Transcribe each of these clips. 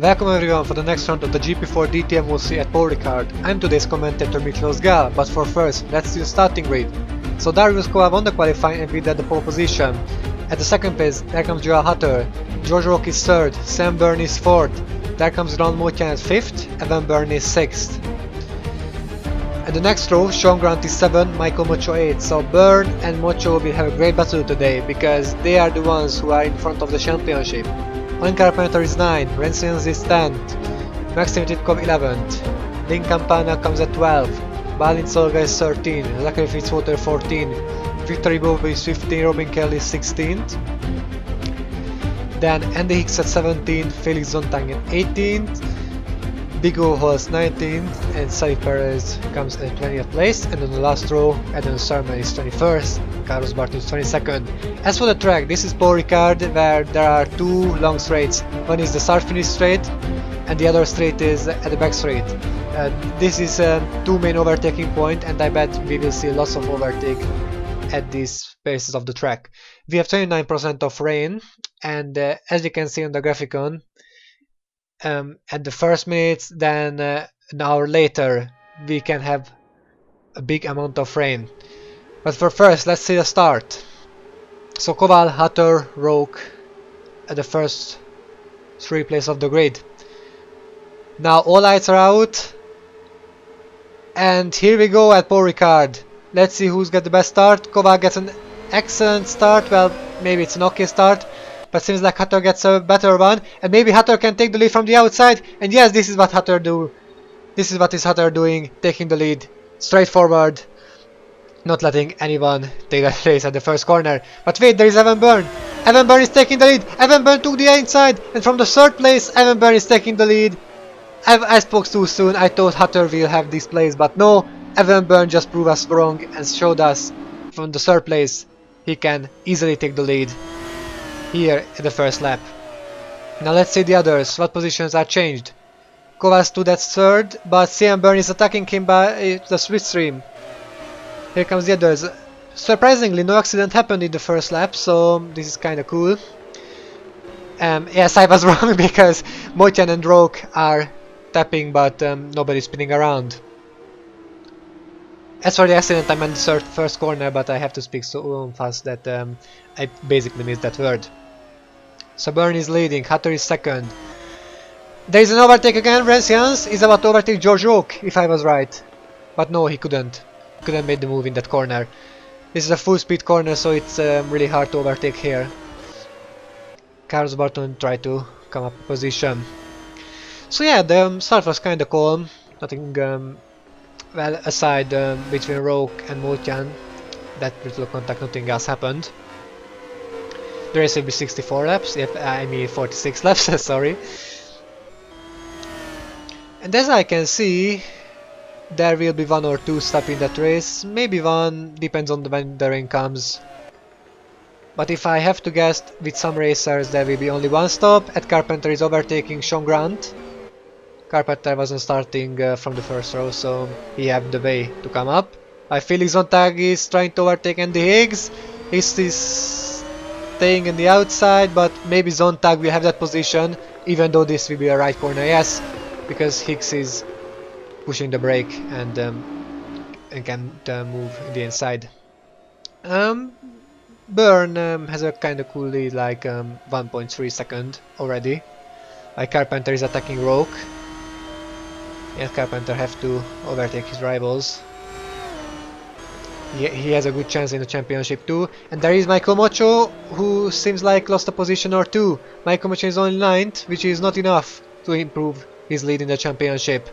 Welcome everyone for the next round of the GP4 DTM Offline at Ricard. I'm today's commentator Miklós Gál, but for first, let's see the starting grid. So Darius Koval won the qualifying and with that the pole position. At the second place, there comes Joel Hutter, George Roque is third, Sam Byrne is fourth, there comes Ron Motian at fifth, Evan Byrne is sixth. At the next row, Sean Grant is 7, Michael Mocho 8, so Byrne and Mocho will have a great battle today because they are the ones who are in front of the championship. Alan Carpenter is 9, Rensians is 10th, Maxim Titkov 11th, Link Campana comes at 12, Balint Solga is 13, Zachary Fitzwater 14, Victory Bob is 15, Robin Kelly is 16th, then Andy Hicks at 17th, Felix Zontang at 18th, Big O Holz 19th, and Sally Perez comes at 20th place, and on the last row, Adam Sermon is 21st, Carlos Barton is 22nd. As for the track, this is Paul Ricard, where there are two long straights. One is the start-finish straight, and the other straight is at the back straight. This is two main overtaking point, and I bet we will see lots of overtake at these places of the track. We have 29% of rain, and as you can see on the graphicon, at the first minutes, then an hour later we can have a big amount of rain. But for first, let's see the start. So Koval, Hutter, Roque at the first three places of the grid. Now all lights are out, and here we go at Paul Ricard. Let's see who's got the best start. Koval gets an excellent start, well maybe it's an okay start, but seems like Hutter gets a better one, and maybe Hutter can take the lead from the outside, and yes, this is what Hutter do. This is what is Hutter doing, taking the lead straight forward, not letting anyone take that place at the first corner. But wait, there is Evan Byrne. Evan Byrne is taking the lead. Evan Byrne took the inside, and from the third place, Evan Byrne is taking the lead. I spoke too soon. I thought Hutter will have this place, but no. Evan Byrne just proved us wrong and showed us from the third place he can easily take the lead here at the first lap. Now let's see the others. What positions are changed? Koval stood at third, but Sam Byrne is attacking him by the slipstream. Here comes the others. Surprisingly, no accident happened in the first lap, so this is kinda cool. Yes, I was wrong because Motian and Roque are tapping, but nobody's spinning around. As for the accident, I meant the first corner, but I have to speak so fast that I basically missed that word. So Byrne is leading, Hutter is second. There is an overtake again. Rensians is about to overtake George Roque, if I was right. But no, he couldn't. Couldn't make the move in that corner. This is a full speed corner, so it's really hard to overtake here. Carlos Barton tried to come up position. So yeah, the start was kinda calm. Nothing, well, aside between Roque and Motian, that little contact, nothing else happened. The race will be 64 laps, I mean 46 laps, sorry. And as I can see, there will be one or two stops in that race, maybe one, depends on when the rain comes. But if I have to guess, with some racers there will be only one stop. Ed Carpenter is overtaking Sean Grant. Carpenter wasn't starting from the first row, so he had the way to come up. Felix Zontag is trying to overtake Andy Higgs. Higgs is staying in the outside, but maybe Zontag will have that position, even though this will be a right corner, yes, because Higgs is pushing the brake and can't move in the inside. Byrne has a kind of cool lead, like 1.3 second already. Carpenter is attacking Roque. And Carpenter have to overtake his rivals. He has a good chance in the championship too. And there is Michael Mocho, who seems like lost a position or two. Michael Mocho is only 9th, which is not enough to improve his lead in the championship.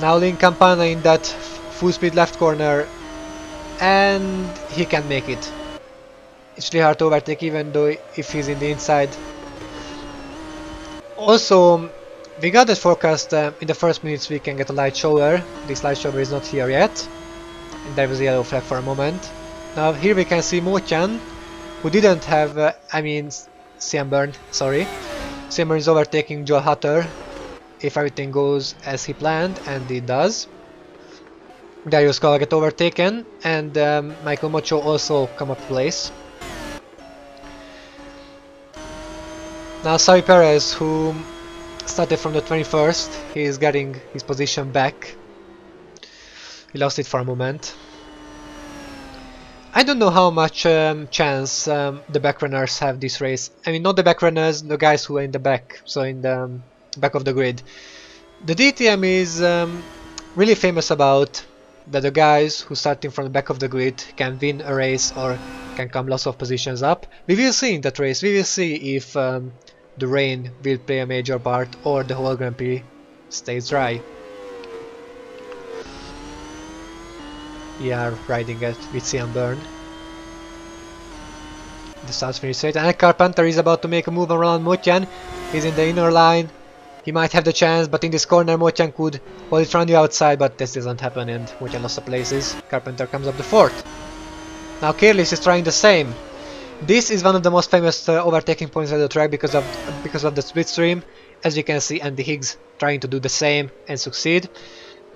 Now Link Campana in that full speed left corner, and he can make it. It's really hard to overtake, even though if he's in the inside. Also, we got that forecast in the first minutes we can get a light shower. This light shower is not here yet, and there was a yellow flag for a moment. Now here we can see Motian, who didn't have, Sam Byrne, sorry. Sam Byrne is overtaking Joel Hutter, if everything goes as he planned, and it does. Darius Koval get overtaken, and Michael Mocho also come up place. Now Xavi Perez, who started from the 21st, he is getting his position back. He lost it for a moment. I don't know how much chance the back runners have this race. I mean, not the back runners, the guys who are in the back, so in the back of the grid. The DTM is really famous about that the guys who starting from the back of the grid can win a race or can come lots of positions up. We will see in that race, we will see if the rain will play a major part or the whole Grand Prix stays dry. We are riding it with Cian Byrne. The start-finish straight, and Carpenter is about to make a move around Motjan. He's in the inner line. He might have the chance, but in this corner Motjan could hold it from the outside, but this doesn't happen and Motjan lost the places. Carpenter comes up the 4th. Now Kirlis is trying the same. This is one of the most famous overtaking points of the track because of the slipstream. As you can see, Andy Higgs trying to do the same and succeed.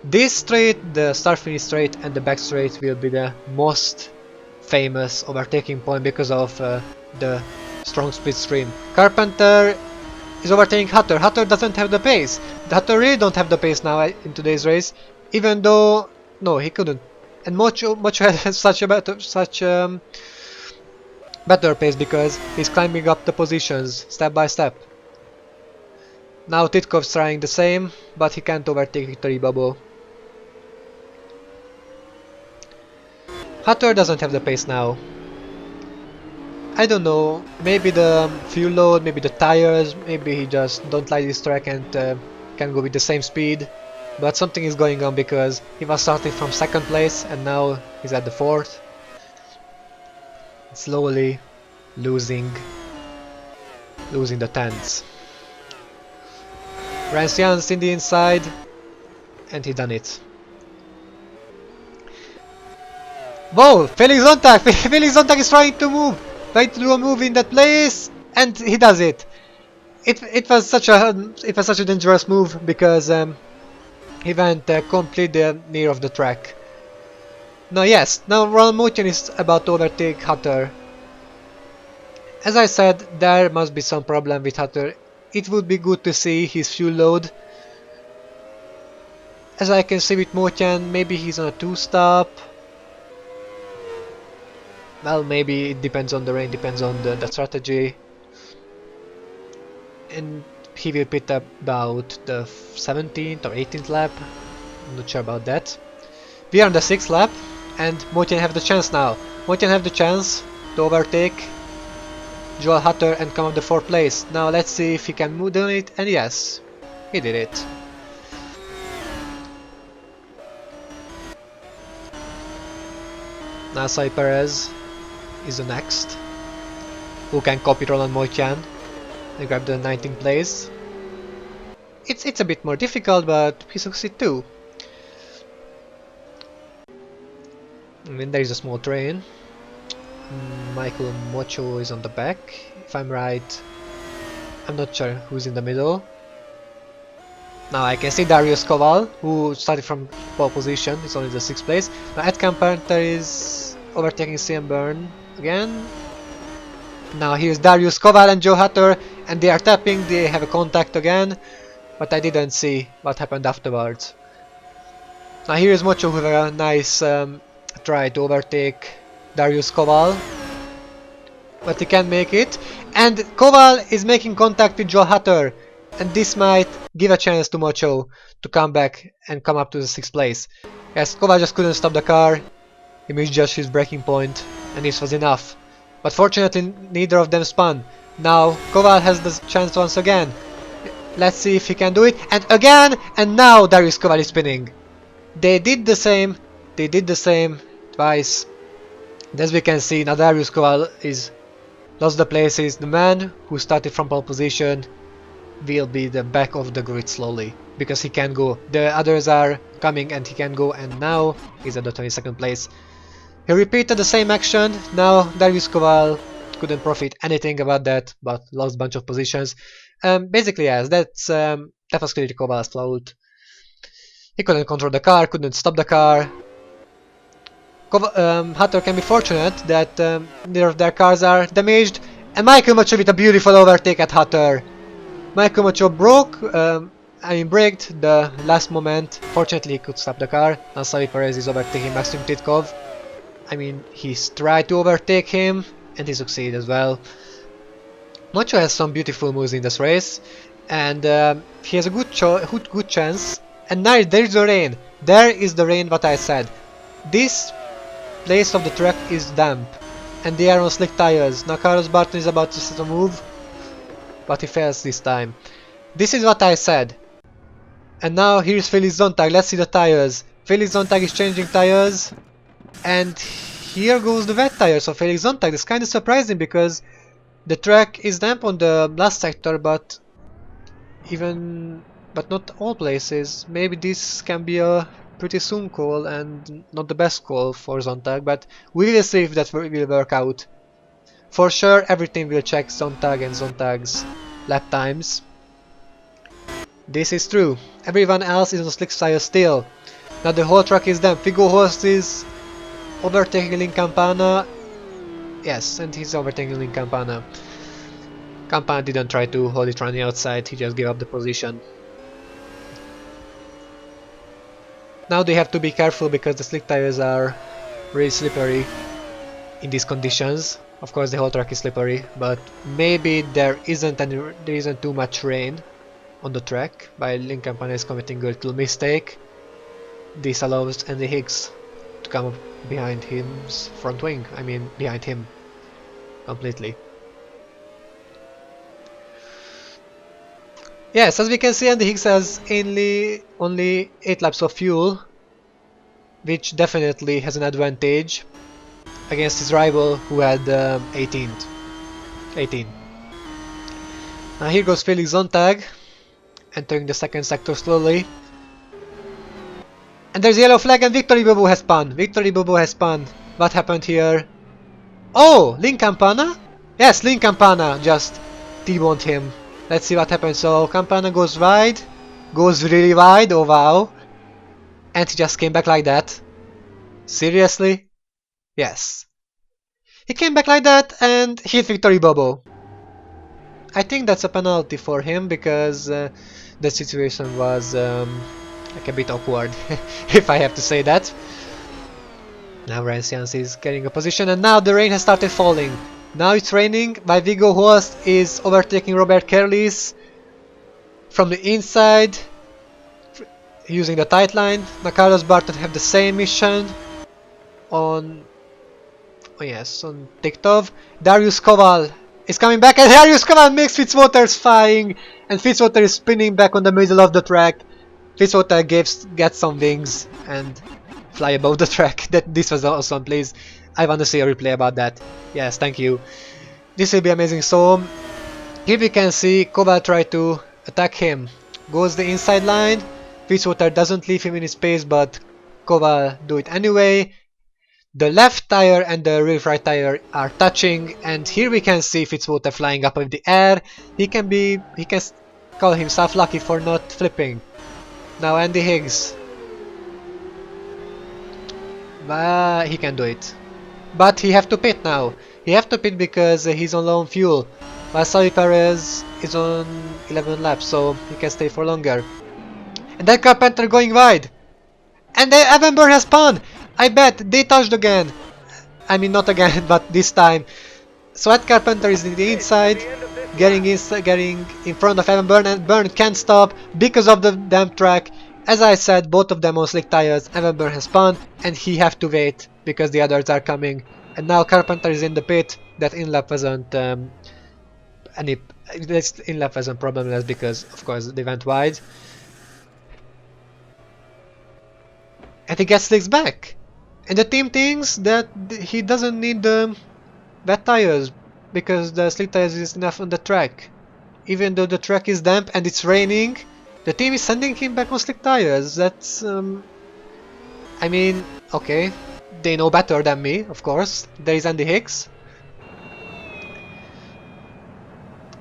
This straight, the start-finish straight and the back straight will be the most famous overtaking point because of the strong slipstream. Carpenter is overtaking Hutter. Hutter doesn't have the pace. The Hutter really don't have the pace now in today's race, even though no, he couldn't. And Mocho had such better pace because he's climbing up the positions step by step. Now Titkov's trying the same, but he can't overtake Victory Bubble. Hutter doesn't have the pace now. I don't know, maybe the fuel load, maybe the tires, maybe he just don't like this track and can go with the same speed. But something is going on because he was starting from 2nd place and now he's at the 4th. Slowly losing the 10s. Rancian's in the inside and he done it. Whoa! Felix Sontag! Felix Sontag is trying to do a move in that place, and he does it. It was such a dangerous move because he went completely near of the track. Now Ronald Motjan is about to overtake Hutter. As I said, there must be some problem with Hutter. It would be good to see his fuel load. As I can see with Motjan, maybe he's on a 2-stop. Well, maybe it depends on the rain, depends on the strategy. And he will pit up about the 17th or 18th lap. I'm not sure about that. We are on the 6th lap and Motjan have the chance now. Motjan have the chance to overtake Joel Hutter and come up the 4th place. Now let's see if he can move on it, and yes, he did it. Now Xavi Perez is the next, who can copy Roland Motjan and grab the 19th place. It's a bit more difficult, but he succeeds too. And then there is a small train. Michael Mocho is on the back, if I'm right. I'm not sure who's in the middle. Now I can see Darius Koval, who started from pole position, it's only the 6th place. Now Ed Carpenter is overtaking Cian Byrne again. Now here's Darius Koval and Joe Hutter, and they are tapping, they have a contact again, but I didn't see what happened afterwards. Now here is Mocho with a nice try to overtake Darius Koval, but he can't make it, and Koval is making contact with Joe Hutter, and this might give a chance to Mocho to come back and come up to the 6th place. Yes, Koval just couldn't stop the car, he misjudged his braking point, and this was enough. But fortunately neither of them spun. Now Koval has the chance once again. Let's see if he can do it, and again, and now Darius Koval is spinning. They did the same twice. And as we can see, now Darius Koval is lost the places. The man who started from pole position will be the back of the grid slowly, because he can go. The others are coming and he can go, and now he's at the 22nd place. He repeated the same action. Now Darius Koval couldn't profit anything about that, but lost a bunch of positions. Basically, yes, that was clearly Koval's fault. He couldn't control the car, couldn't stop the car. Hutter can be fortunate that neither of their cars are damaged, And Michael Macho with a beautiful overtake at Hutter. Michael Macho braked the last moment. Fortunately, he could stop the car. Now Xavi Perez is overtaking Maxim Titkov. I mean, he's tried to overtake him, and he succeeded as well. Macho has some beautiful moves in this race, and he has a good chance. And now there's the rain. There is the rain, what I said. This place of the track is damp, and they are on slick tires. Now Carlos Barton is about to set a move, but he fails this time. This is what I said. And now here's Felix Zontag. Let's see the tires. Felix Zontag is changing tires, and here goes the wet tires of Felix Zontag. It's kind of surprising because the track is damp on the last sector, but not all places. Maybe this can be a pretty soon call and not the best call for Zontag, but we will see if that will work out. For sure, everything will check Zontag and Zontag's lap times. This is true. Everyone else is on slick tires still. Now the whole track is damp. Figo Horst is overtaking Lin Campana. Yes, and he's overtaking Lin Campana. Campana didn't try to hold it running outside, he just gave up the position. Now they have to be careful because the slick tires are really slippery in these conditions. Of course the whole track is slippery, but maybe there isn't too much rain on the track, while Lin Campana is committing a little mistake. This allows Andy Hicks to come up behind his front wing, I mean behind him completely. Yes, as we can see, Andy Hicks has only 8 laps of fuel, which definitely has an advantage against his rival who had 18. Now here goes Felix Zontag, entering the second sector slowly. And there's a yellow flag and Victory Bobo has spun. Victory Bobo has spun. What happened here? Oh, Lin Campana? Yes, Lin Campana just T-boned him. Let's see what happens. So Campana goes wide, goes really wide, oh wow. And he just came back like that. Seriously? Yes. He came back like that and hit Victory Bobo. I think that's a penalty for him because the situation was like a bit awkward, if I have to say that. Now Rancians is getting a position and now the rain has started falling. Now it's raining, while Viggo Horst is overtaking Robert Kerlis from the inside using the tight line. Now Carlos Barton have the same mission on on Tiktov. Darius Koval is coming back and Darius Koval makes Fitzwater's flying and Fitzwater is spinning back on the middle of the track. Fitzwater gets some wings and fly above the track. This was awesome, please. I want to see a replay about that. Yes, thank you. This will be amazing. So here we can see Koval try to attack him. Goes the inside line. Fitzwater doesn't leave him in his space, but Koval do it anyway. The left tire and the rear right tire are touching, and here we can see Fitzwater flying up in the air. He can call himself lucky for not flipping. Now Andy Higgs. He can do it. But he have to pit now. He have to pit because he's on low on fuel. While Xavi Perez is on 11 laps, so he can stay for longer. And then Carpenter going wide. And then Evan Byrne has spun. I bet they touched again. I mean not again, but this time. So Ed Carpenter is in the inside, getting in front of Evan Byrne, and Byrne can't stop because of the damp track. As I said, both of them on slick tires. Evan Byrne has spun, and he have to wait because the others are coming. And now Carpenter is in the pit. That in-lap wasn't in-lap wasn't problemless because of course they went wide. And he gets slicks back. And the team thinks that he doesn't need the wet tires because the slick tires is enough on the track. Even though the track is damp and it's raining, the team is sending him back on slick tires. That's I mean, okay, they know better than me, of course. There is Andy Hicks.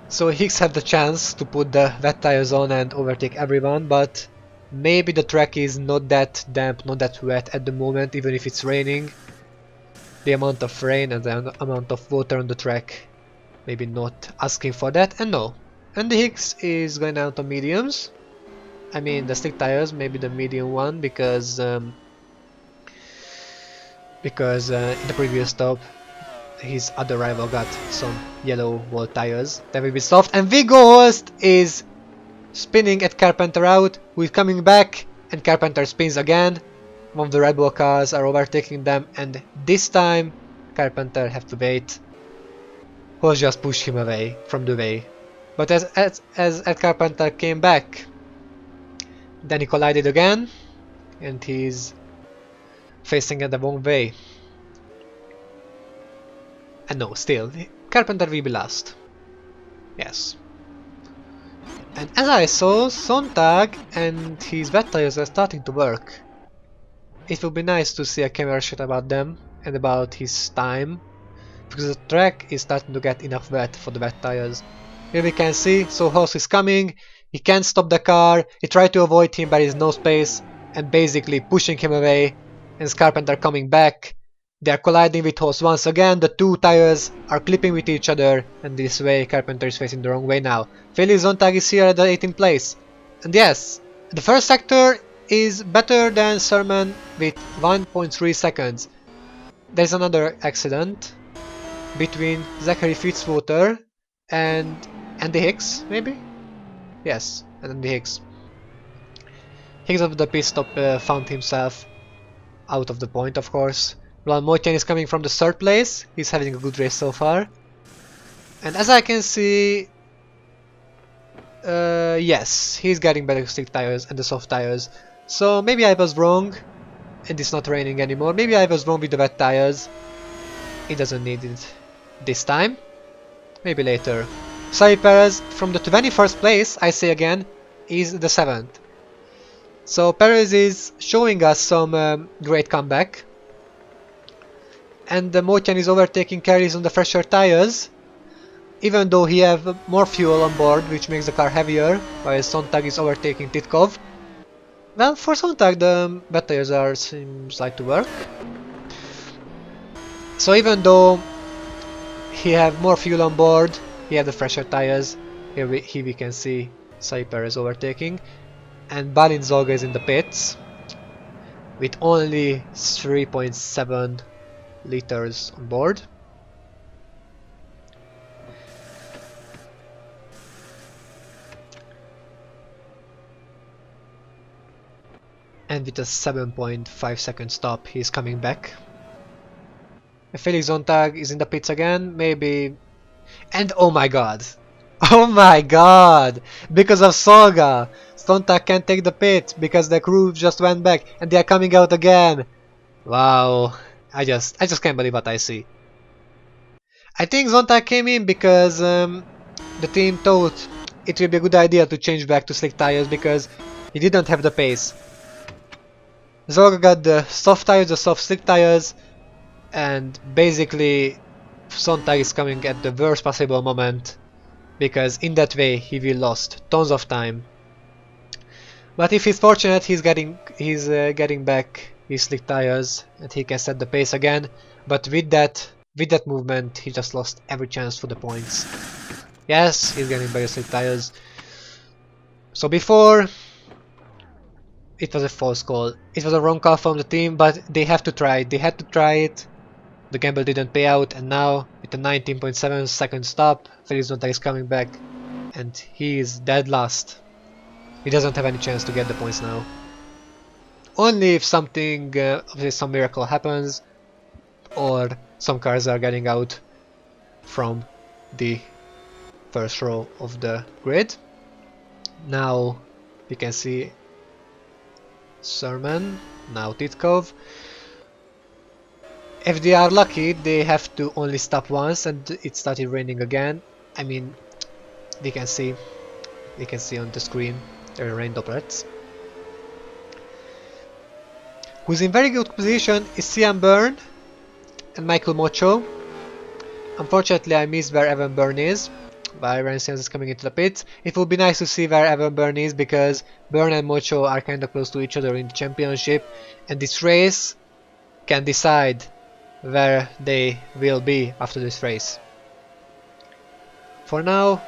So Hicks had the chance to put the wet tires on and overtake everyone, but maybe the track is not that damp, not that wet at the moment, even if it's raining. The amount of rain and the amount of water on the track maybe not asking for that. And no, Andy Hicks is going down to mediums. I mean the slick tires, maybe the medium one, because in the previous stop his other rival got some yellow wall tires that will be soft. And Viggo Holst is spinning at Carpenter out, who is coming back, and Carpenter spins again. One of the Red Bull cars are overtaking them, and this time Carpenter have to wait. Holst just pushed him away from the way. But as Carpenter came back, then he collided again, and he's facing it the wrong way. And no, still, Carpenter will be last. Yes. And as I saw, Sontag and his wet tires are starting to work. It would be nice to see a camera shot about them and about his time, because the track is starting to get enough wet for the wet tires. Here we can see, so Holst is coming, he can't stop the car, he tried to avoid him but there is no space, and basically pushing him away, and Carpenter coming back. They are colliding with Holst once again, the two tires are clipping with each other, and this way Carpenter is facing the wrong way now. Felix Sontag is here at the 18th place. And yes, the first sector is better than Sermon with 1.3 seconds. There's another accident between Zachary Fitzwater and Andy Hicks, maybe? Yes, and Andy Hicks. Hicks of the pit stop found himself out of the point, of course. Roland Moitian is coming from the 3rd place. He's having a good race so far. And as I can see, yes, he's getting better slick tires and the soft tires. So maybe I was wrong, and it's not raining anymore. Maybe I was wrong with the wet tires. He doesn't need it this time. Maybe later. Sergio Perez from the 21st place, I say again, is the 7th. So Perez is showing us some great comeback. And Moitian is overtaking carries on the fresher tires, even though he have more fuel on board, which makes the car heavier, while Sontag is overtaking Titkov. Well, for Sontag the wet tires seems like to work. So even though he have more fuel on board, he have the fresher tires. Here we can see Saiper is overtaking, and Balin Zolga is in the pits with only 3.7 liters on board. And with a 7.5 second stop, he's coming back. Felix Sontag is in the pits again, maybe. And oh my god! Oh my god! Because of Solga! Sontag can't take the pit because the crew just went back and they are coming out again! Wow! I just can't believe what I see. I think Sontag came in because the team thought it would be a good idea to change back to slick tires because he didn't have the pace. Zorga got the soft tires, the soft slick tires, and basically Sontag is coming at the worst possible moment because in that way he will lost tons of time. But if he's fortunate, he's getting back his slick tires and he can set the pace again. But with that movement, he just lost every chance for the points. Yes, he's getting better slick tires. So before, it was a false call. It was a wrong call from the team, but they have to try it. They had to try it. The gamble didn't pay out, and now with a 19.7 second stop, Felix Sontag is coming back, and he is dead last. He doesn't have any chance to get the points now. Only if something, some miracle happens, or some cars are getting out from the first row of the grid. Now we can see Sermon, now Titkov. If they are lucky, they have to only stop once and it started raining again. I mean, we can see on the screen there are rain droplets. Who's in very good position is Cian Byrne and Michael Mocho. Unfortunately, I missed where Evan Byrne is. While Ryan Sims is coming into the pits. It would be nice to see where Evan Byrne is because Byrne and Mocho are kind of close to each other in the championship, and this race can decide where they will be after this race. For now,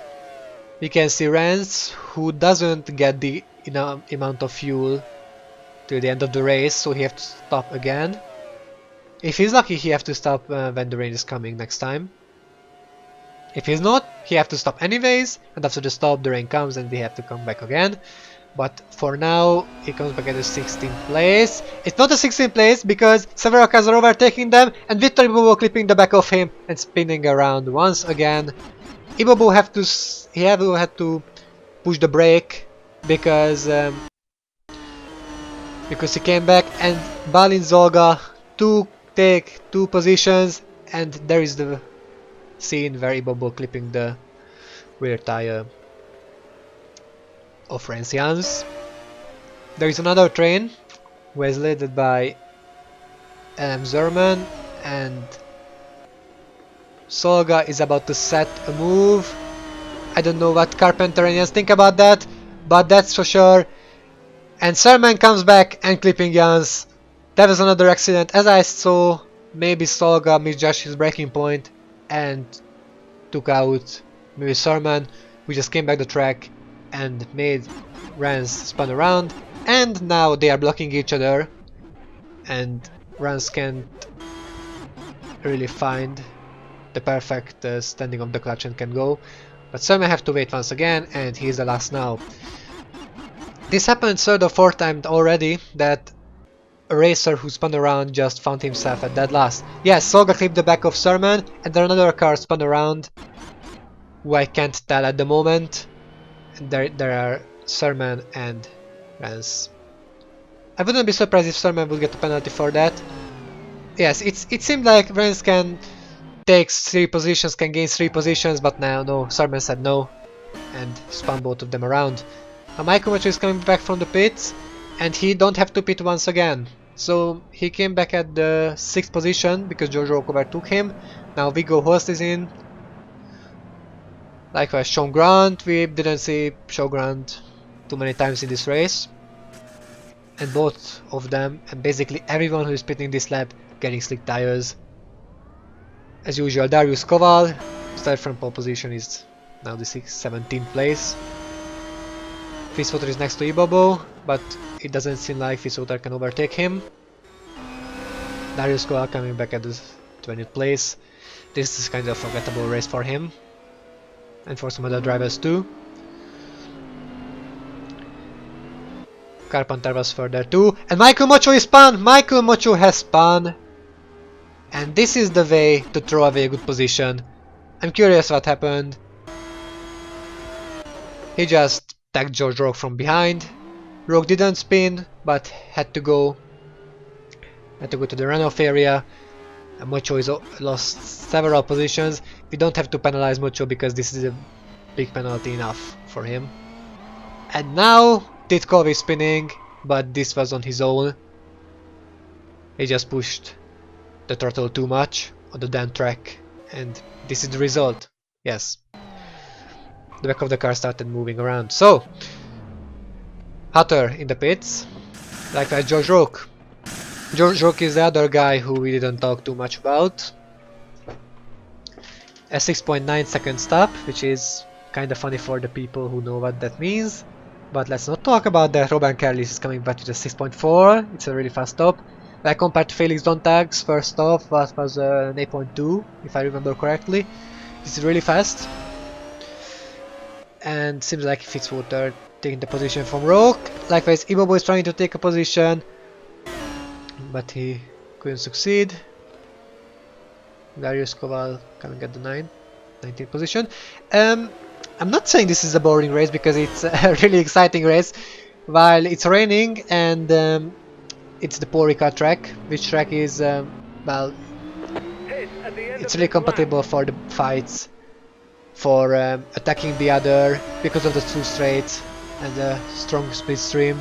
we can see Rance, who doesn't get the amount of fuel till the end of the race, so he has to stop again. If he's lucky, he has to stop when the rain is coming next time. If he's not, he has to stop anyways, and after the stop the rain comes and we have to come back again. But for now, he comes back at the 16th place. It's not a 16th place because several cars are overtaking them, and Victor Ibobo clipping the back of him and spinning around once again. Ibobo had to push the brake because he came back, and Balin Zolga take two positions, and there is the scene where Ibobo clipping the rear tire of Rancians. There is another train who is led by Zerman, and Solga is about to set a move. I don't know what Carpentarians think about that, but that's for sure. And Zerman comes back and clipping Jans. That was another accident. As I saw, maybe Solga misjudged his braking point and took out maybe Zerman, who just came back the track and made Rance spun around, and now they are blocking each other, and Rance can't really find the perfect standing of the clutch and can go, but Zerman have to wait once again, and he's the last now. This happened third or fourth time already that a racer who spun around just found himself at dead last. Yes, Solga clipped the back of Zerman, and then another car spun around, who I can't tell at the moment. And there are Zerman and Rance. I wouldn't be surprised if Zerman will get a penalty for that. Yes, it seemed like Rance can take 3 positions, can gain 3 positions, but now no, Zerman said no and spun both of them around. Now Miklós is coming back from the pits, and he don't have to pit once again. So he came back at the 6th position because George Rokover took him. Now Viggo Horst is in. Likewise Sean Grant, we didn't see Sean Grant too many times in this race. And both of them, and basically everyone who is pitting this lap, getting slick tires. As usual, Darius Koval, started from pole position, is now the 17th place. Fitzwater is next to Ibobo, but it doesn't seem like Fitzwater can overtake him. Darius Koval coming back at the 20th place. This is kind of a forgettable race for him. And for some other drivers too. Carpenter was further too. And Michael Mocho is spun! Michael Mocho has spun! And this is the way to throw away a good position. I'm curious what happened. He just tagged George Roque from behind. Roque didn't spin, but had to go to the runoff area. And Mocho is lost several positions. We don't have to penalize Mocho because this is a big penalty enough for him. And now Titkov is spinning, but this was on his own. He just pushed the throttle too much on the damn track, and this is the result. Yes, the back of the car started moving around. So Hutter in the pits, likewise George Roque. George Roque is the other guy who we didn't talk too much about. A 6.9 second stop, which is kind of funny for the people who know what that means. But let's not talk about that. Robin Carlis is coming back to the 6.4. It's a really fast stop. Like compared to Felix Dontag's first stop, was an 8.2, if I remember correctly. This is really fast. And seems like Fitzwater taking the position from Roque. Likewise, Ibobo is trying to take a position, but he couldn't succeed. Darius Koval coming at the 19th position. I'm not saying this is a boring race because it's a really exciting race. While it's raining and it's the poor Ricard track, which track is, well, it's really compatible for the fights, for attacking the other because of the two straights and the strong slipstream.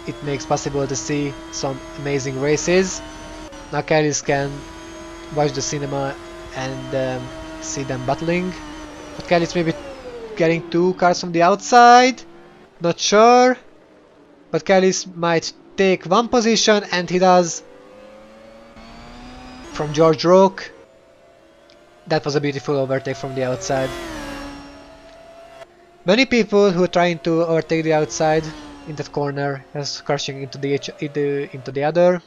It makes possible to see some amazing races. Now Kelly's can watch the cinema and see them battling. But Kelly's maybe getting 2 cars from the outside, not sure. But Kelly's might take 1 position, and he does, from George Roque. That was a beautiful overtake from the outside. Many people who are trying to overtake the outside in that corner as crashing into the other,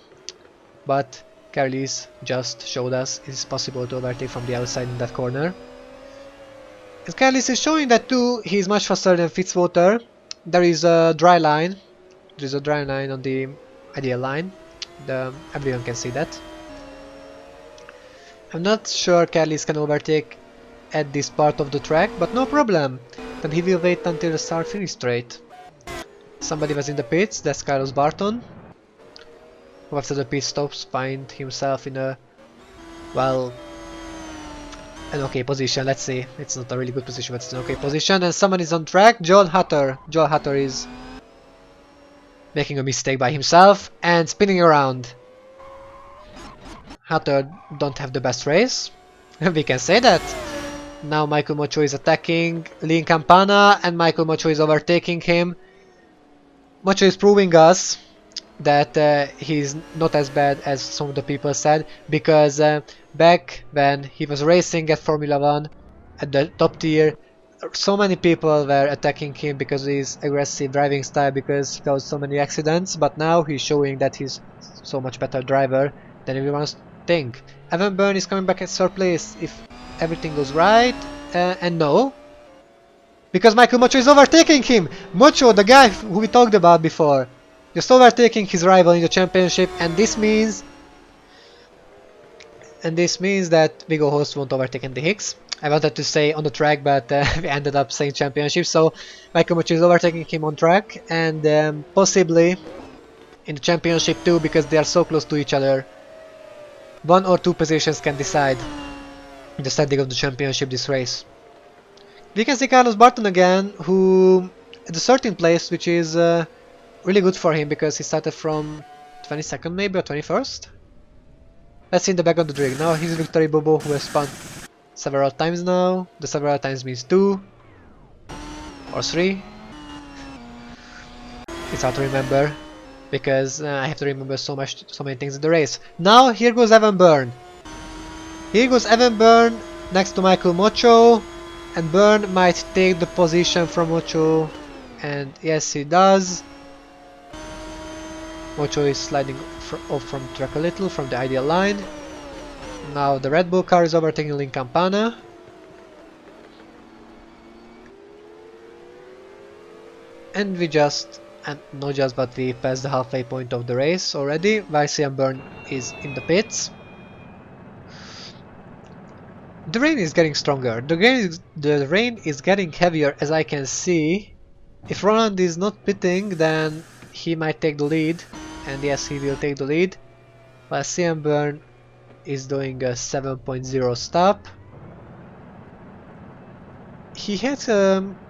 but Carlis just showed us it is possible to overtake from the outside in that corner. As Carlis is showing that too, he is much faster than Fitzwater. There is a dry line. There is a dry line on the ideal line. Everyone can see that. I'm not sure Carlis can overtake at this part of the track, but no problem. Then he will wait until the start finish straight. Somebody was in the pits, that's Carlos Barton, who after the pit stops find himself in a, well, an okay position. Let's see, it's not a really good position, but it's an okay position. And someone is on track, Joel Hutter. Joel Hutter is making a mistake by himself and spinning around. Hutter don't have the best race, we can say that. Now Michael Mocho is attacking Lin Campana and Michael Mocho is overtaking him. Mocho is proving us that he's not as bad as some of the people said, because back when he was racing at Formula 1 at the top tier, so many people were attacking him because of his aggressive driving style, because he caused so many accidents, but now he's showing that he's so much better driver than everyone think. Evan Byrne is coming back at third place if everything goes right, and no, because Michael Mocho is overtaking him! Mocho, the guy who we talked about before, just overtaking his rival in the championship, and this means that Vigo Host won't overtake Andy Hicks. I wanted to say on the track, but we ended up saying championship, so Michael Mocho is overtaking him on track, and possibly in the championship too, because they are so close to each other. 1 or 2 positions can decide the standing of the championship this race. We can see Carlos Barton again, who at the 13th place, which is really good for him because he started from 22nd maybe or 21st. Let's see in the back of the rig. Now he's Victory Bobo, who has spun several times now. The several times means 2 or 3. It's hard to remember because I have to remember so many things in the race. Now here goes Evan Byrne. Here goes Evan Byrne next to Michael Mocho, and Byrne might take the position from Mocho, and yes he does. Mocho is sliding off from track a little from the ideal line. Now the Red Bull car is overtaking Lin Campana. And we just, and not just, but we passed the halfway point of the race already, while Cian Byrne is in the pits. The rain is getting stronger. The rain is getting heavier, as I can see. If Roland is not pitting, then he might take the lead. And yes, he will take the lead. While Cian Byrne is doing a 7.0 stop. He has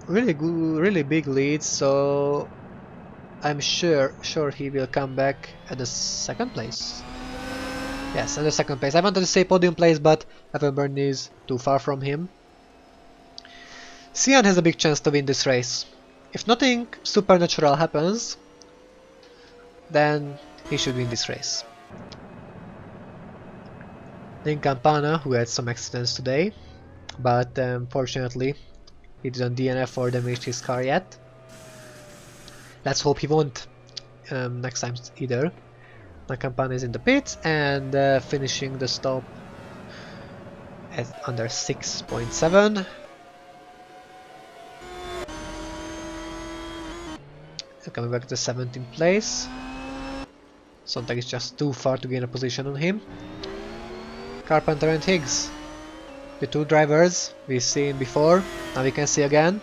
really big lead, so I'm sure he will come back at the 2nd place. Yes, at the 2nd place. I wanted to say podium place, but Evan Byrne is too far from him. Cian has a big chance to win this race. If nothing supernatural happens, then he should win this race. Lin Campana, who had some accidents today, but fortunately he didn't DNF or damage his car yet. Let's hope he won't next time either. Lin Campana is in the pits and finishing the stop at under 6.7. Coming back to 17th place. Sontag is just too far to gain a position on him. Carpenter and Higgs, the 2 drivers we've seen before, now we can see again.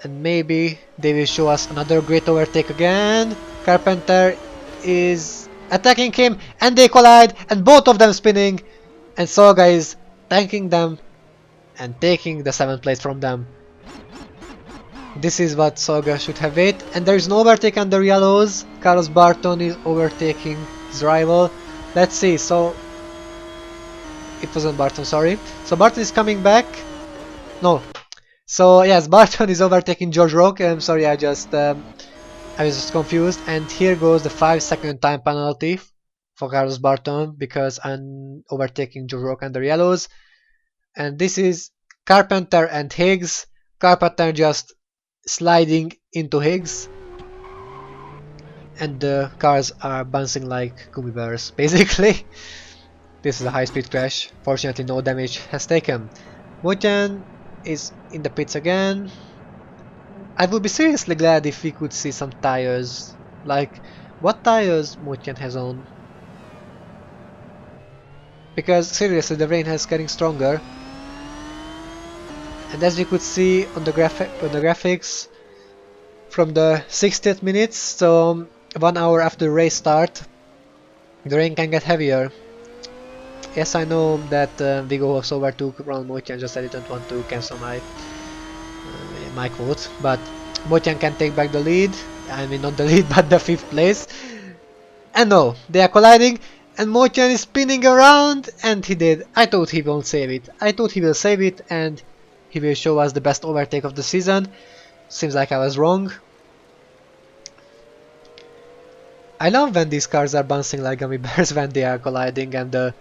And maybe they will show us another great overtake again. Carpenter is attacking him and they collide and both of them spinning. And Soga is tanking them and taking the 7th place from them. This is what Soga should have it. And there is no overtake under yellows. Carlos Barton is overtaking his rival. Let's see, so it wasn't Barton, sorry. So Barton is coming back. No. So yes, Barton is overtaking George Roque. I'm sorry, I was just confused. And here goes the 5-second time penalty for Carlos Barton because I'm overtaking George Roque under yellows. And this is Carpenter and Higgs. Carpenter just sliding into Higgs, and the cars are bouncing like gummy bears, basically. This is a high-speed crash. Fortunately, no damage has taken. Mojan is in the pits again. I would be seriously glad if we could see some tires. Like, what tires Mojan has on? Because seriously, the rain is getting stronger. And as you could see on the graphics, from the 60th minutes, so 1 hour after the race start, the rain can get heavier. Yes, I know that Vigo was overtook Ron Motian, just I didn't want to cancel my quote, but Motian can take back the lead. I mean, not the lead, but the 5th place. And no, they are colliding, and Motian is spinning around, and he did. I thought he won't save it. I thought he will save it, and he will show us the best overtake of the season. Seems like I was wrong. I love when these cars are bouncing like gummy bears when they are colliding, and the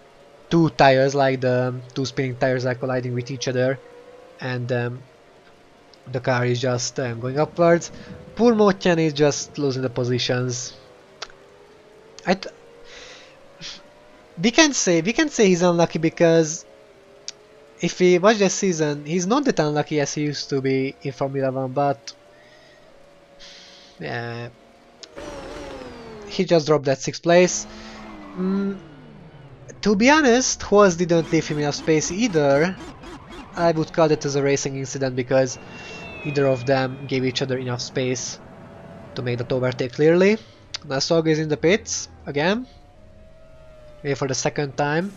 two tires, like the two spinning tires, are colliding with each other, and the car is just going upwards. Poor Motian is just losing the positions. We can say he's unlucky, because if we watch this season, he's not that unlucky as he used to be in Formula 1, but yeah, he just dropped that 6th place. To be honest, Horse didn't leave him enough space either. I would call it as a racing incident, because either of them gave each other enough space to make that overtake clearly. Now Sog is in the pits again, maybe for the 2nd time,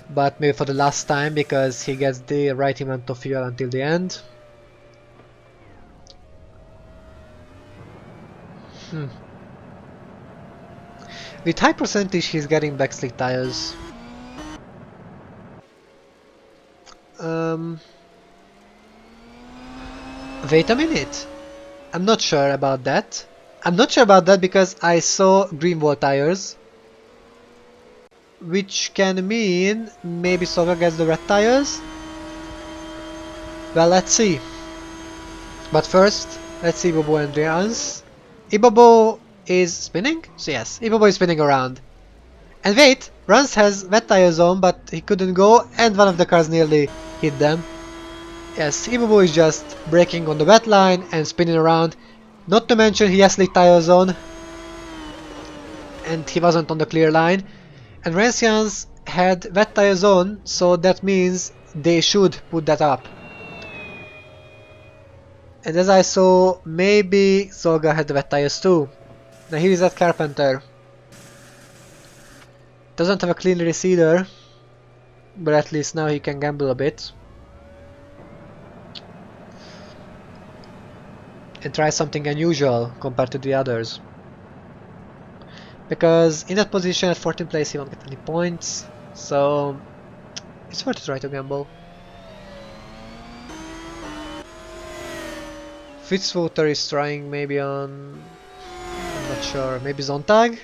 but maybe for the last time, because he gets the right amount of fuel until the end. With high percentage, he's getting back slick tires. Wait a minute. I'm not sure about that. Because I saw green wall tires, which can mean maybe Soga gets the red tires. Well, let's see. But first, let's see Ibobo and Rans. Ibobo is spinning? So yes, Ibobo is spinning around. And wait, Rans has wet tires on, but he couldn't go, and one of the cars nearly hit them. Yes, Ibobo is just braking on the wet line and spinning around. Not to mention he has slick tires on, and he wasn't on the clear line. And Rancians had wet tires on, so that means they should put that up. And as I saw, maybe Zolga had wet tires too. Now here is that Carpenter. Doesn't have a clean race either, but at least now he can gamble a bit. And try something unusual compared to the others. Because in that position at 14th place he won't get any points, so it's worth a try to gamble. Fitzwater is trying maybe on... I'm not sure, maybe Zontag?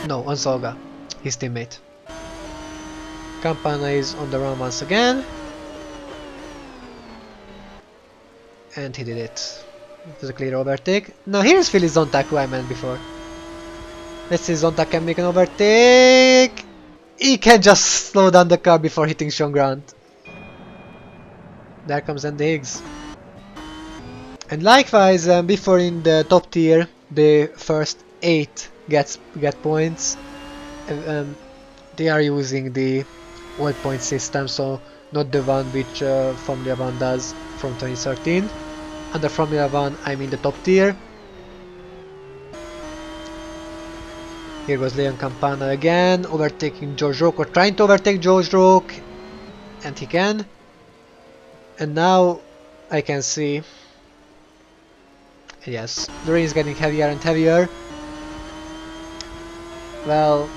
No, on Solga, his teammate. Campana is on the run once again. And he did it. It was a clear overtake. Now here's Philly Zontag, who I meant before. Let's see, Zontag can make an overtake. He can just slow down the car before hitting Sean Grant. There comes Andy Higgs. And likewise, before in the top tier, the first 8 get points. They are using the old point system, so not the one which Formula 1 does from 2013. Under Formula 1, I'm in the top tier. Here was Leon Campana again, overtaking George Roque, or trying to overtake George Roque, and he can. And now I can see, yes, the rain is getting heavier and heavier. Well,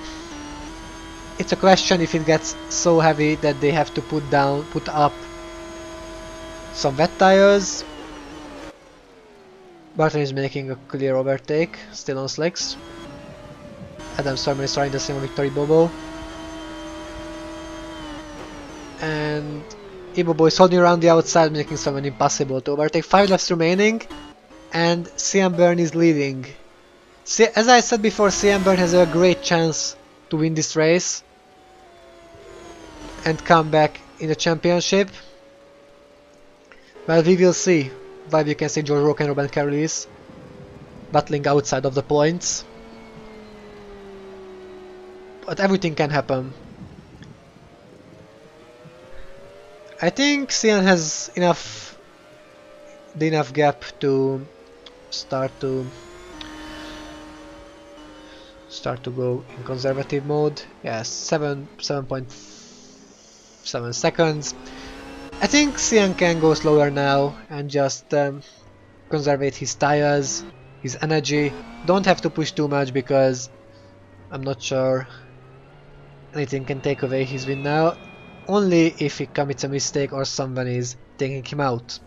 it's a question if it gets so heavy that they have to put up some wet tires. Barton is making a clear overtake, still on slicks. Adam Stormer is trying the same on Victory Bobo. And Evo Boy is holding around the outside, making someone impossible to overtake. 5 laps remaining, and CM Byrne is leading. As I said before, CM Byrne has a great chance to win this race and come back in the championship. Well, we will see. While you can see George Roque and Robin Carolis battling outside of the points. But everything can happen. I think CN has enough gap to start to go in conservative mode. Yes, 7.7 seconds. I think CN can go slower now and just conserve his tires, his energy. Don't have to push too much because I'm not sure anything can take away his win now. Only if he commits a mistake or someone is taking him out.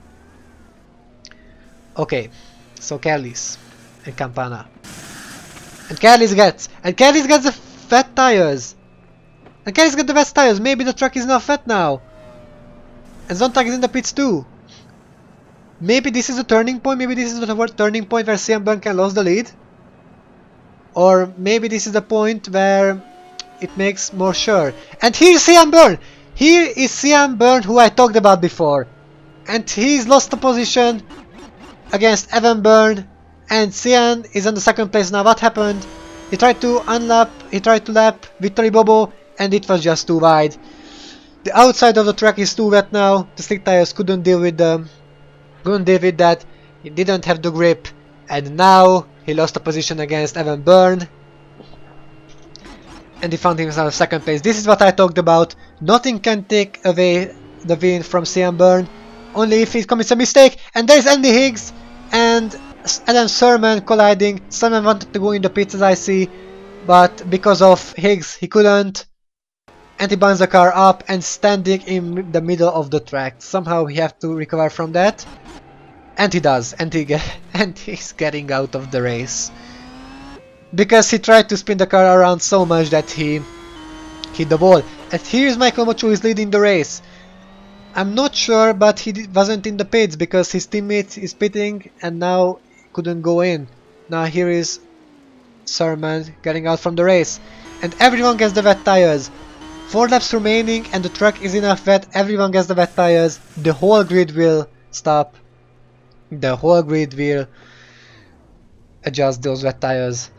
Okay, so Carlis and Campana. And Carlis gets the fat tires! And Carlis got the best tires, maybe the truck is not fat now! And Zontag is in the pits too! Maybe this is a turning point, maybe this is the turning point where CM Byrne can lose the lead? Or maybe this is the point where it makes more sure. And here's CM Byrne! Here is CM Byrne who I talked about before. And he's lost the position against Evan Byrne. And CN is on the second place now. What happened? He tried to lap Victory Bobo and it was just too wide. The outside of the track is too wet now. The slick tires couldn't deal with that. He didn't have the grip. And now he lost the position against Evan Byrne. And he found himself second place. This is what I talked about. Nothing can take away the win from CM Byrne. Only if he commits a mistake. And there's Andy Higgs and Adam Sermon colliding. Sermon wanted to go in the pits as I see, but because of Higgs he couldn't. And he burns the car up and standing in the middle of the track. Somehow he has to recover from that. And he does. And he's getting out of the race. Because he tried to spin the car around so much that he hit the wall. And here's Michael Mocho who is leading the race. I'm not sure, but he wasn't in the pits because his teammate is pitting and now couldn't go in. Now here is Sermon getting out from the race. And everyone gets the wet tires. 4 laps remaining and the track is enough wet. Everyone gets the wet tires. The whole grid will stop. The whole grid will adjust those wet tires.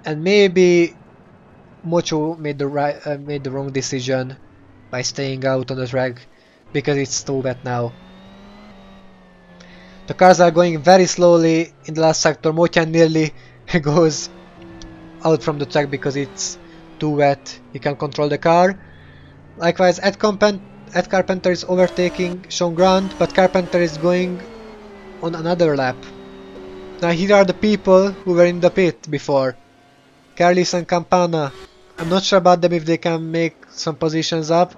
And maybe Mocho made the wrong decision by staying out on the track because it's too wet now. The cars are going very slowly in the last sector. Mocha nearly goes out from the track because it's too wet. He can't control the car. Likewise, Ed Carpenter is overtaking Sean Grant, but Carpenter is going on another lap. Now here are the people who were in the pit before. Carlis and Campana. I'm not sure about them if they can make some positions up.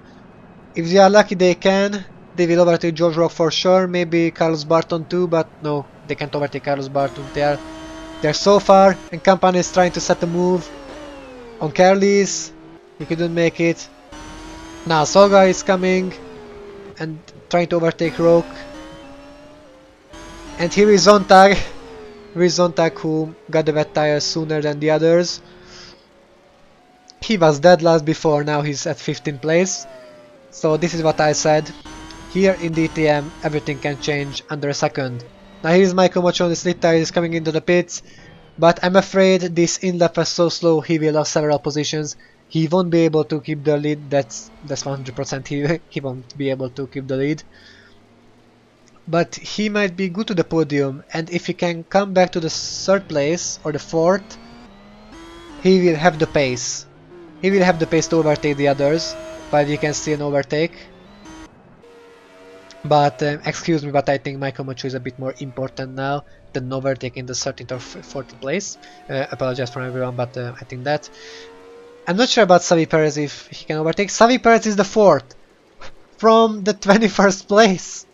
If they are lucky they can. They will overtake George Roque for sure. Maybe Carlos Barton too, but no, they can't overtake Carlos Barton. They're so far, and Campana is trying to set a move on Carlis. He couldn't make it. Now Soga is coming and trying to overtake Roque. And here is Zontag. Here is Zontag who got the wet tires sooner than the others. He was dead last before, now he's at 15th place. So this is what I said. Here in DTM everything can change under a second. Now here's Michael Mocho on the slick tires coming into the pits. But I'm afraid this in-lap was so slow he will lose several positions. He won't be able to keep the lead, that's 100% he won't be able to keep the lead. But he might be good to the podium, and if he can come back to the 3rd place or the 4th, he will have the pace. He will have the pace to overtake the others, but you can see an overtake. But excuse me, but I think Michael Mocho is a bit more important now than overtaking the 13th or 14th place. Apologize for everyone, but I think that. I'm not sure about Xavi Perez if he can overtake. Xavi Perez is the 4th from the 21st place.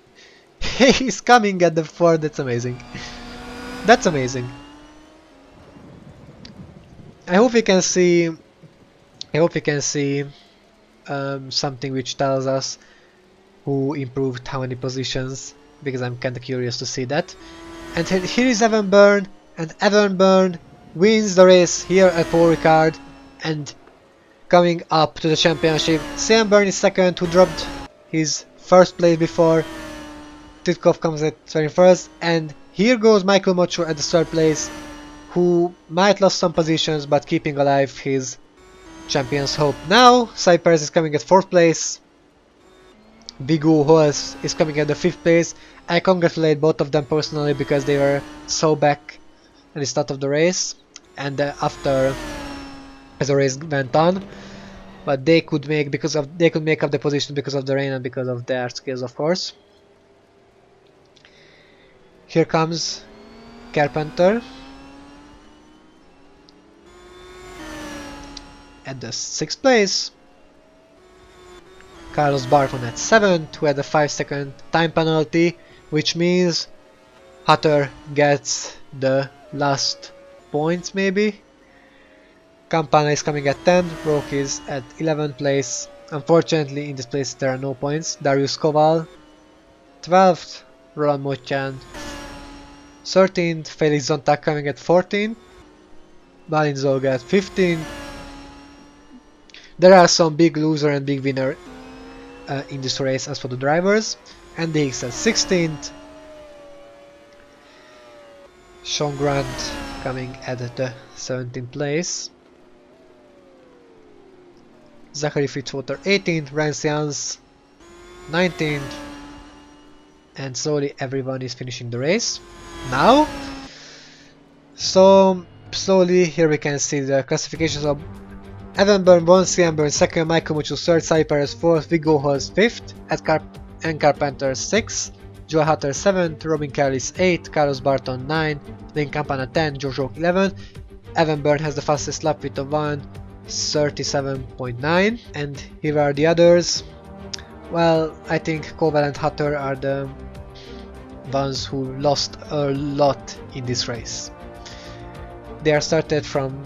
He's coming at the 4th. That's amazing. That's amazing. I hope we can see something which tells us who improved how many positions, because I'm kinda curious to see that. And here is Evan Byrne, and Evan Byrne wins the race here at Paul Ricard, and coming up to the championship. Sam Byrne is second, who dropped his first place before. Titkov comes at 21st, and here goes Michael Mocho at the third place, who might lost some positions but keeping alive his champion's hope. Now Cypress is coming at 4th place. Bigu Hoas is coming at the 5th place. I congratulate both of them personally because they were so back at the start of the race and after as the race went on, but they could make up the position because of the rain and because of their skills, of course. Here comes Carpenter at the 6th place. Carlos Barton at 7th, who had a 5-second time penalty, which means Hutter gets the last points maybe. Campana is coming at 10, Roque is at 11th place. Unfortunately in this place there are no points. Darius Koval 12th, Roland Motyan 13th, Felix Zontag coming at 14th, Balin Zolga at 15th. There are some big loser and big winner in this race as for the drivers. And DX at 16th. Sean Grant coming at the 17th place. Zachary Fitzwater 18th, Rance Jans 19th. And slowly everyone is finishing the race now. So slowly here we can see the classifications of Evan Byrne 1, Sam Byrne 2nd, Michael Mucho 3rd, Cypress 4th, Viggo Holz 5th, and Carpenter 6th, Joe Hutter 7th, Robin Carlis 8th, Carlos Barton 9th, Lynn Campana 10th, George Roque 11th. Evan Byrne has the fastest lap with a 1:37.9, and here are the others. Well, I think Koval and Hutter are the ones who lost a lot in this race. They are started from,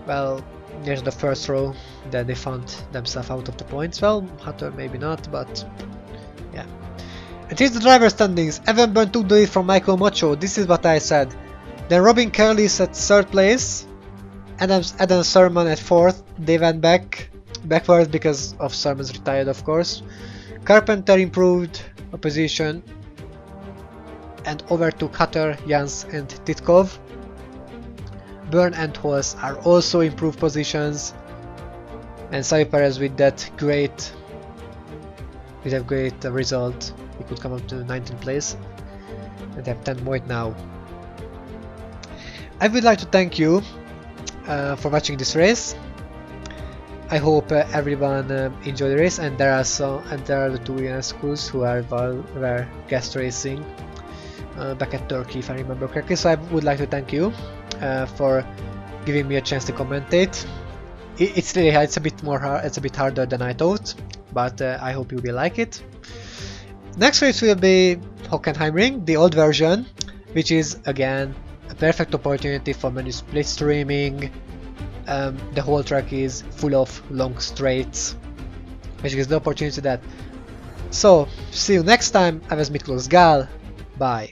well, near the first row, that they found themselves out of the points. Well, Hutter maybe not, but yeah. And here's the driver standings. Evan Byrne took the lead from Michael Mocho, this is what I said. Then Robin Carlis at 3rd place, Adam Sermon at 4th, they went backwards because of Sermon's retired, of course. Carpenter improved a position and overtook Hutter, Jans and Titkov. Byrne and Holz are also improved positions, and Cypress with that great result, he could come up to 19th place and have 10 points now. I would like to thank you for watching this race. I hope everyone enjoyed the race, and there are the 2 Ionescos who were guest racing back at Turkey, if I remember correctly. So I would like to thank you for giving me a chance to commentate. It's really hard. It's a bit harder than I thought, but I hope you will like it. Next race will be Hockenheimring, the old version, which is again a perfect opportunity for many split streaming. The whole track is full of long straights, which gives the opportunity to that. So see you next time. I was Miklós Gál. Bye.